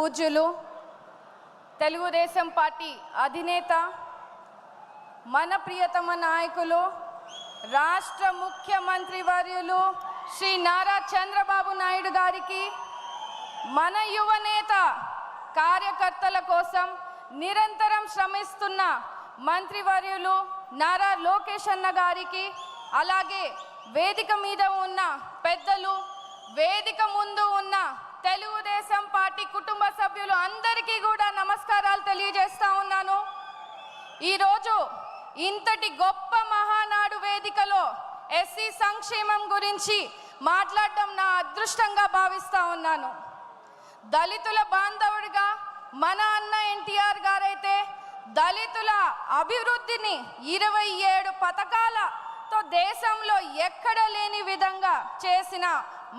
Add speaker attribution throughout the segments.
Speaker 1: పూజ్యులు తెలుగుదేశం పార్టీ అధినేత మన ప్రియతమ నాయకులు రాష్ట్ర ముఖ్యమంత్రి వర్యులు శ్రీ నారా చంద్రబాబు నాయుడు గారికి, మన యువనేత కార్యకర్తల కోసం నిరంతరం శ్రమిస్తున్న మంత్రివర్యులు నారా లోకేష్ అన్న గారికి, అలాగే వేదిక మీద ఉన్న పెద్దలు, వేదిక ముందు ఉన్న తెలుగుదేశం పార్టీ కుటుంబ సభ్యులు అందరికీ కూడా నమస్కారాలు తెలియజేస్తా ఉన్నాను. ఈరోజు ఇంతటి గొప్ప మహానాడు వేదికలో ఎస్సీ సంక్షేమం గురించి మాట్లాడడం నా అదృష్టంగా భావిస్తా ఉన్నాను. దళితుల బాంధవుడిగా మన అన్న ఎన్టీఆర్ గారైతే దళితుల అభివృద్ధిని 27 పథకాలతో దేశంలో ఎక్కడ లేని విధంగా చేసిన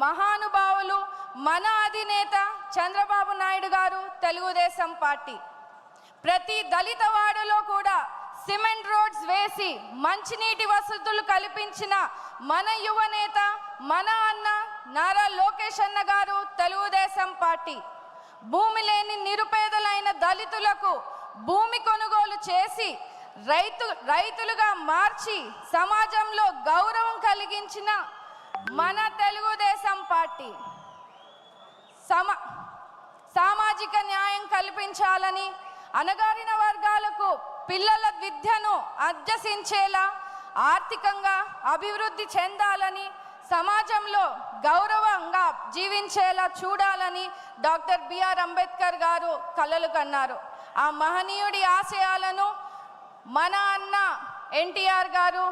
Speaker 1: మహానుభావులు మన అధినేత చంద్రబాబు నాయుడు గారు, తెలుగుదేశం పార్టీ. ప్రతి దళిత వాడలో కూడా సిమెంట్ రోడ్స్ వేసి మంచినీటి వసతులు కల్పించిన మన యువనేత మన అన్న నారా లోకేష్ అన్న గారు, తెలుగుదేశం పార్టీ. భూమి లేని నిరుపేదలైన దళితులకు భూమి కొనుగోలు చేసి రైతులుగా మార్చి సమాజంలో గౌరవం కలిగించిన మన తెలుగుదేశం పార్టీ. సామాజిక న్యాయం కల్పించాలని, అణగారిన వర్గాలకు పిల్లల విద్యను అభ్యసించేలా, ఆర్థికంగా అభివృద్ధి చెందాలని, సమాజంలో గౌరవంగా జీవించేలా చూడాలని డాక్టర్ బిఆర్ అంబేద్కర్ గారు కలలు కన్నారు. ఆ మహనీయుడి ఆశయాలను మన అన్న ఎన్టీఆర్ గారు,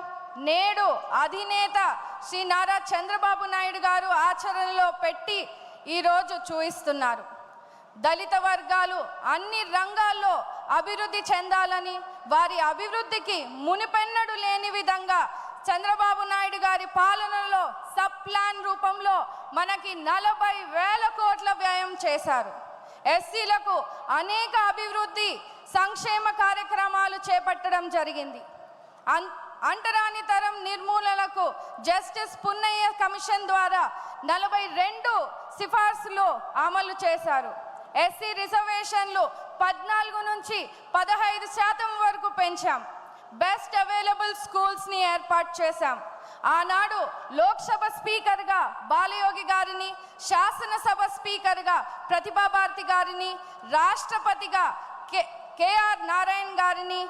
Speaker 1: నేడు అధినేత శ్రీ నారా చంద్రబాబు నాయుడు గారు ఆచరణలో పెట్టి ఈరోజు చూపిస్తున్నారు. దళిత వర్గాలు అన్ని రంగాల్లో అభివృద్ధి చెందాలని, వారి అభివృద్ధికి మునిపెన్నడు లేని విధంగా చంద్రబాబు నాయుడు గారి పాలనలో సబ్ ప్లాన్ రూపంలో మనకి 40,000 కోట్ల వ్యయం చేశారు. ఎస్సీలకు అనేక అభివృద్ధి సంక్షేమ కార్యక్రమాలు చేపట్టడం జరిగింది. అంటరాని తరం నిర్మూలనకు జస్టిస్ పున్నయ్య కమిషన్ ద్వారా 42 సిఫార్సులు అమలు చేశారు. ఎస్సీ రిజర్వేషన్లు 14 నుంచి 15% వరకు పెంచాం. బెస్ట్ అవైలబుల్ స్కూల్స్ని ఏర్పాటు చేశాం. ఆనాడు లోక్సభ స్పీకర్గా బాలయోగి గారిని, శాసనసభ స్పీకర్గా ప్రతిభాభారతి గారిని, రాష్ట్రపతిగా కేఆర్ నారాయణ గారిని,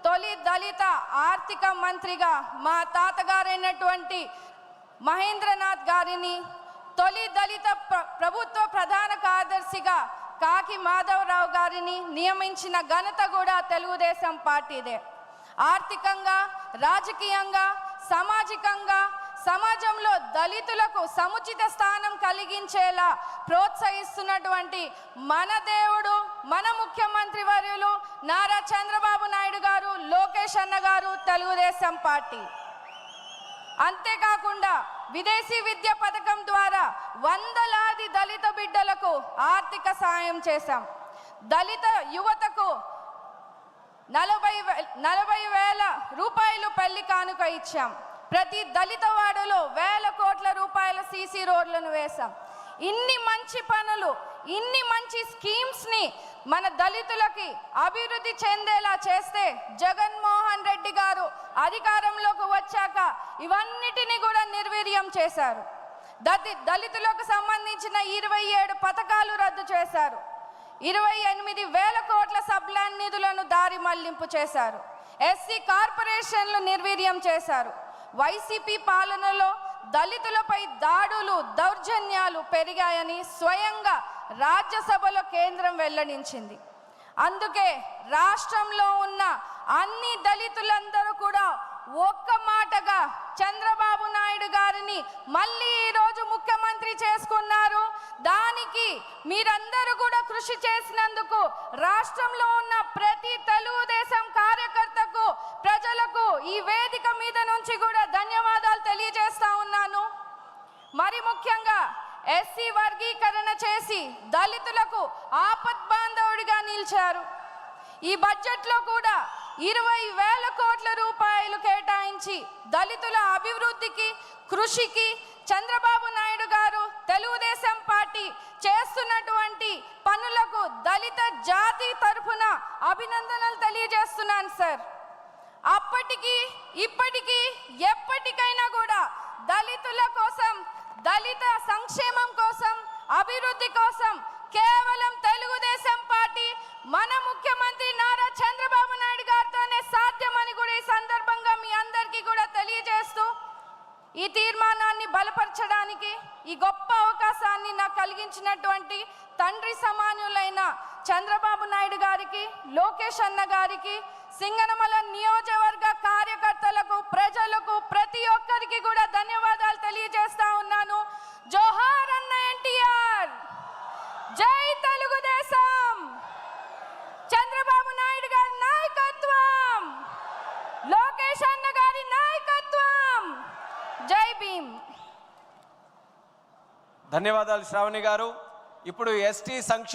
Speaker 1: తొలి దళిత ఆర్థిక మంత్రిగా మా తాతగారైనటువంటి మహేంద్రనాథ్ గారిని, తొలి దళిత ప్రభుత్వ ప్రధాన కార్యదర్శిగా కాకి మాధవరావు గారిని నియమించిన ఘనత కూడా తెలుగుదేశం పార్టీదే. ఆర్థికంగా, రాజకీయంగా, సామాజికంగా సమాజంలో దళితులకు సముచిత స్థానం కలిగించేలా ప్రోత్సహిస్తున్నటువంటి మన దేవుడు, మన ముఖ్యమంత్రి వర్యులు నారా చంద్రబాబు నాయుడు గారు, లోకేష్ అన్న గారు, తెలుగుదేశం పార్టీ. అంతేకాకుండా విదేశీ విద్య పథకం ద్వారా వందలాది దళిత బిడ్డలకు ఆర్థిక సాయం చేశాం. దళిత యువతకు 40,000 రూపాయలు పెళ్లి కానుక ఇచ్చాం. ప్రతి దళిత వాడలో 1,000 కోట్ల రూపాయల సీసీ రోడ్లను వేశాం. ఇన్ని మంచి పనులు, ఇన్ని మంచి స్కీమ్స్ని మన దళితులకి అభివృద్ధి చెందేలా చేస్తే జగన్మోహన్ రెడ్డి గారు అధికారంలోకి వచ్చాక ఇవన్నిటిని కూడా నిర్వీర్యం చేశారు. దళితులకు సంబంధించిన 27 పథకాలు రద్దు చేశారు. 28,000 కోట్ల సబ్లాన్ నిధులను దారి మళ్లింపు చేశారు. ఎస్సీ కార్పొరేషన్లు నిర్వీర్యం చేశారు. వైసీపీ పాలనలో దళితులపై దాడులు, దౌర్జన్యాలు పెరిగాయని స్వయంగా రాజ్యసభలో కేంద్రం వెల్లడించింది. అందుకే రాష్ట్రంలో ఉన్న అన్ని దళితులందరూ కూడా ఒక్క మాటగా చంద్రబాబు నాయుడు గారిని మళ్ళీ ఈరోజు ముఖ్యమంత్రి చేసుకున్నారు. దానికి మీరందరూ కూడా కృషి చేసినందుకు రాష్ట్రంలో ఉన్న ప్రతి తెలుగుదేశం కార్యకర్తకు, ప్రజలకు ఈ వేదిక మీద నుంచి కూడా ధన్యవాదాలు తెలియజేస్తా ఉన్నాను. మరి ముఖ్యంగా ఎస్సీ వర్గీకరణ చేసి దళితులకు ఆపద్బాంధవుడిగా నిలిచారు. ఈ బడ్జెట్లో కూడా 20,000 కోట్ల రూపాయలు కేటాయించి దళితుల అభివృద్ధికి, కృషికి చంద్రబాబు నాయుడు గారు తెలుగుదేశం పార్టీ చేస్తున్నటువంటి పనులకు దళిత జాతి తరఫున అభినందనలు తెలియజేస్తున్నాను సార్. అప్పటికి ఇప్పటికీ ఎప్పటికైనా కూడా దళితుల కోసం, దళిత సంక్షేమం కోసం, అభివృద్ధి కోసం కేవలం తెలుగుదేశం పార్టీ మన ముఖ్యమంత్రి నారా చంద్రబాబు నాయుడు గారితోనే సాధ్యమని కూడా ఈ సందర్భంగా మీ అందరికీ కూడా తెలియజేస్తూ ఈ తీర్మానాన్ని బలపరచడానికి ఈ గొప్ప అవకాశాన్ని నాకు కలిగించినటువంటి తండ్రి సమానులైన చంద్రబాబు నాయుడు గారికి, లోకేష్ అన్న గారికి, సింగనమల నియోజకవర్గ కార్యకర్తలకు, ప్రజలకు, ప్రతి ఒక్కరికి కూడా ధన్యవాదాలు తెలియజేస్తా ఉన్నాను. జోహార్ అన్న ఎన్టీఆర్, జై తెలుగుదేశం, చంద్రబాబు నాయుడు గారి నాయకత్వం, లోకేష్ అన్న గారి నాయకత్వం, జై భీమ్.
Speaker 2: ధన్యవాదాలు శ్రావణి గారు. ఇప్పుడు ఎస్టీ సంక్షేమ